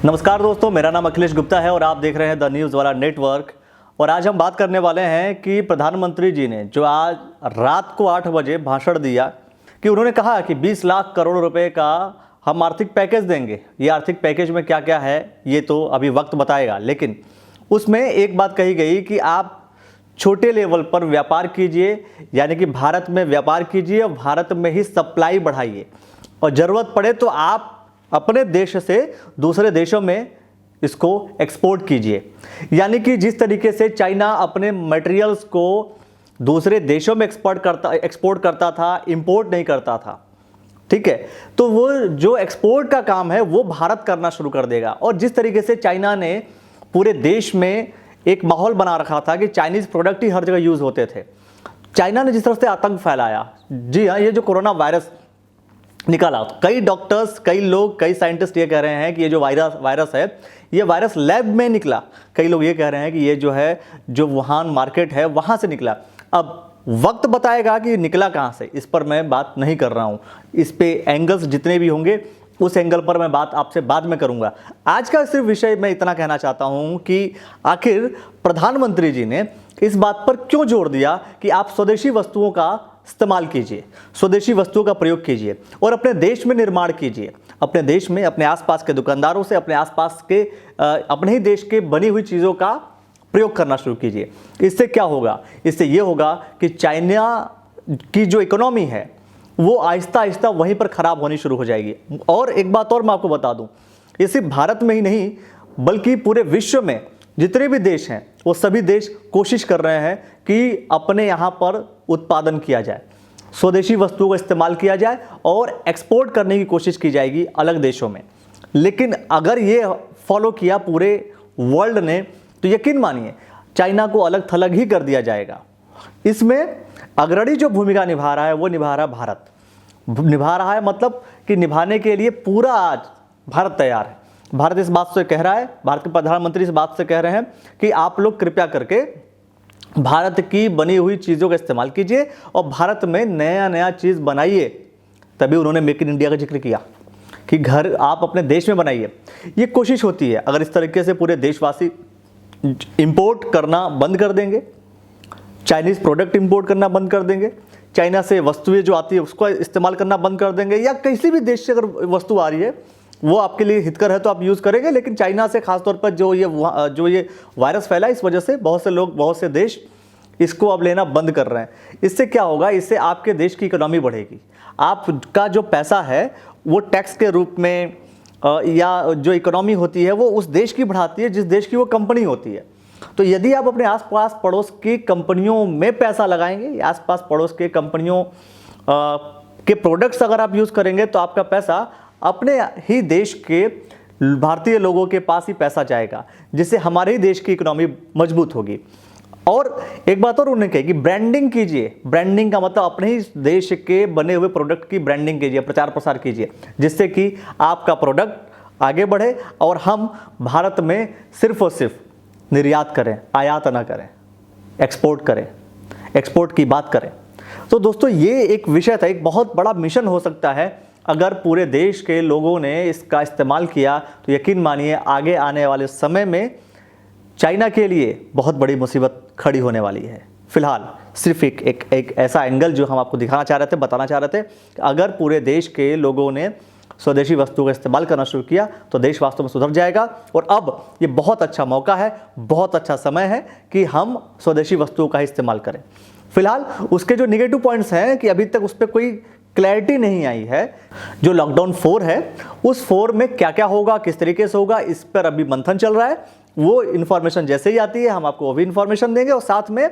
नमस्कार दोस्तों, मेरा नाम अखिलेश गुप्ता है और आप देख रहे हैं द न्यूज़ वाला नेटवर्क। और आज हम बात करने वाले हैं कि प्रधानमंत्री जी ने जो आज रात को 8 बजे भाषण दिया कि उन्होंने कहा कि 20 लाख करोड़ रुपए का हम आर्थिक पैकेज देंगे। ये आर्थिक पैकेज में क्या क्या है ये तो अभी वक्त बताएगा, लेकिन उसमें एक बात कही गई कि आप छोटे लेवल पर व्यापार कीजिए, यानी कि भारत में व्यापार कीजिए और भारत में ही सप्लाई बढ़ाइए और ज़रूरत पड़े तो आप अपने देश से दूसरे देशों में इसको एक्सपोर्ट कीजिए। यानी कि जिस तरीके से चाइना अपने मटेरियल्स को दूसरे देशों में एक्सपोर्ट करता था, इंपोर्ट नहीं करता था, ठीक है, तो वो जो एक्सपोर्ट का काम है वो भारत करना शुरू कर देगा। और जिस तरीके से चाइना ने पूरे देश में एक माहौल बना रखा था कि चाइनीज़ प्रोडक्ट ही हर जगह यूज़ होते थे, चाइना ने जिस तरह से आतंक फैलाया, जी हाँ, ये जो कोरोना वायरस निकाला, कई डॉक्टर्स, कई लोग, कई साइंटिस्ट ये कह रहे हैं कि ये जो वायरस है ये वायरस लैब में निकला। कई लोग ये कह रहे हैं कि ये जो है जो वुहान मार्केट है वहाँ से निकला। अब वक्त बताएगा कि निकला कहाँ से, इस पर मैं बात नहीं कर रहा हूँ। इस पे एंगल्स जितने भी होंगे उस एंगल पर मैं बात आपसे बाद में करूँगा। आज का सिर्फ विषय मैं इतना कहना चाहता हूँ कि आखिर प्रधानमंत्री जी ने इस बात पर क्यों जोर दिया कि आप स्वदेशी वस्तुओं का इस्तेमाल कीजिए, स्वदेशी वस्तुओं का प्रयोग कीजिए और अपने देश में निर्माण कीजिए। अपने देश में अपने आसपास के दुकानदारों से अपने आसपास के अपने ही देश के बनी हुई चीज़ों का प्रयोग करना शुरू कीजिए। इससे क्या होगा? इससे ये होगा कि चाइना की जो इकोनॉमी है वो आहिस्ता आहिस्ता वहीं पर ख़राब होनी शुरू हो जाएगी। और एक बात और मैं आपको बता दूं, ये सिर्फ भारत में ही नहीं बल्कि पूरे विश्व में जितने भी देश हैं वो सभी देश कोशिश कर रहे हैं कि अपने यहाँ पर उत्पादन किया जाए, स्वदेशी वस्तुओं का इस्तेमाल किया जाए और एक्सपोर्ट करने की कोशिश की जाएगी अलग देशों में। लेकिन अगर ये फॉलो किया पूरे वर्ल्ड ने तो यकीन मानिए चाइना को अलग थलग ही कर दिया जाएगा। इसमें अग्रणी जो भूमिका निभा रहा है वो निभा रहा है भारत, निभा रहा है मतलब कि निभाने के लिए पूरा आज भारत तैयार है। भारत इस बात से कह रहा है, भारत के प्रधानमंत्री इस बात से कह रहे हैं कि आप लोग कृपया करके भारत की बनी हुई चीज़ों का इस्तेमाल कीजिए और भारत में नया नया चीज़ बनाइए। तभी उन्होंने मेक इन इंडिया का जिक्र किया कि घर आप अपने देश में बनाइए। ये कोशिश होती है, अगर इस तरीके से पूरे देशवासी इंपोर्ट करना बंद कर देंगे, चाइनीज़ प्रोडक्ट इंपोर्ट करना बंद कर देंगे, चाइना से वस्तुएं जो आती है उसको इस्तेमाल करना बंद कर देंगे, या किसी भी देश से अगर वस्तु आ रही है वो आपके लिए हितकर है तो आप यूज़ करेंगे, लेकिन चाइना से खासतौर पर जो ये वायरस फैला इस वजह से बहुत से लोग, बहुत से देश इसको अब लेना बंद कर रहे हैं। इससे क्या होगा? इससे आपके देश की इकोनॉमी बढ़ेगी, आपका जो पैसा है वो टैक्स के रूप में या जो इकोनॉमी होती है वो उस देश की बढ़ाती है जिस देश की वो कंपनी होती है। तो यदि आप अपने आसपास पड़ोस की कंपनियों में पैसा लगाएंगे, आसपास पड़ोस के कंपनियों के प्रोडक्ट्स अगर आप यूज़ करेंगे तो आपका पैसा अपने ही देश के भारतीय लोगों के पास ही पैसा जाएगा, जिससे हमारे ही देश की इकोनॉमी मजबूत होगी। और एक बात और उन्होंने कही कि ब्रांडिंग कीजिए। ब्रांडिंग का मतलब अपने ही देश के बने हुए प्रोडक्ट की ब्रांडिंग कीजिए, प्रचार प्रसार कीजिए, जिससे कि आपका प्रोडक्ट आगे बढ़े और हम भारत में सिर्फ और सिर्फ निर्यात करें, आयात ना करें, एक्सपोर्ट करें, एक्सपोर्ट की बात करें। तो दोस्तों ये एक विषय था, एक बहुत बड़ा मिशन हो सकता है। अगर पूरे देश के लोगों ने इसका इस्तेमाल किया तो यकीन मानिए आगे आने वाले समय में चाइना के लिए बहुत बड़ी मुसीबत खड़ी होने वाली है। फिलहाल सिर्फ एक ऐसा एंगल जो हम आपको दिखाना चाह रहे थे, बताना चाह रहे थे, अगर पूरे देश के लोगों ने स्वदेशी वस्तुओं का इस्तेमाल करना शुरू किया तो देश वास्तव में सुधर जाएगा। और अब ये बहुत अच्छा मौका है, बहुत अच्छा समय है कि हम स्वदेशी वस्तुओं का ही इस्तेमाल करें। फिलहाल उसके जो निगेटिव पॉइंट्स हैं कि अभी तक उस पर कोई क्लैरिटी नहीं आई है। जो लॉकडाउन 4 है उस 4 में क्या क्या होगा, किस तरीके से होगा, इस पर अभी मंथन चल रहा है। वो इन्फॉर्मेशन जैसे ही आती है हम आपको वो भी इन्फॉर्मेशन देंगे। और साथ में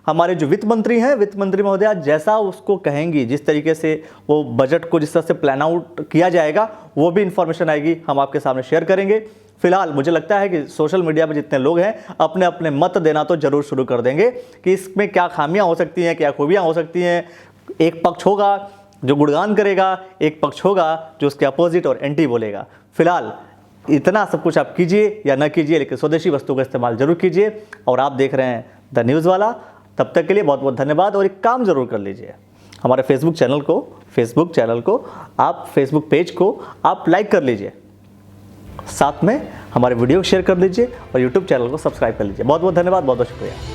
हमारे जो वित्त मंत्री हैं, वित्त मंत्री महोदया जैसा उसको कहेंगी, जिस तरीके से वो बजट को जिस तरह से प्लान आउट किया जाएगा वो भी इन्फॉर्मेशन आएगी, हम आपके सामने शेयर करेंगे। फिलहाल मुझे लगता है कि सोशल मीडिया पर जितने लोग हैं अपने अपने मत देना तो जरूर शुरू कर देंगे कि इसमें क्या खामियां हो सकती हैं, क्या खूबियां हो सकती हैं। एक पक्ष होगा जो गुणगान करेगा, एक पक्ष होगा जो उसके अपोजिट और एंटी बोलेगा। फिलहाल इतना सब कुछ आप कीजिए या ना कीजिए, लेकिन स्वदेशी वस्तु का इस्तेमाल जरूर कीजिए। और आप देख रहे हैं द न्यूज़ वाला। तब तक के लिए बहुत बहुत धन्यवाद। और एक काम जरूर कर लीजिए, हमारे फेसबुक चैनल को, आप फेसबुक पेज को आप लाइक कर लीजिए। साथ में हमारे वीडियो को शेयर कर लीजिए और यूट्यूब चैनल को सब्सक्राइब कर लीजिए। बहुत बहुत धन्यवाद, बहुत बहुत शुक्रिया।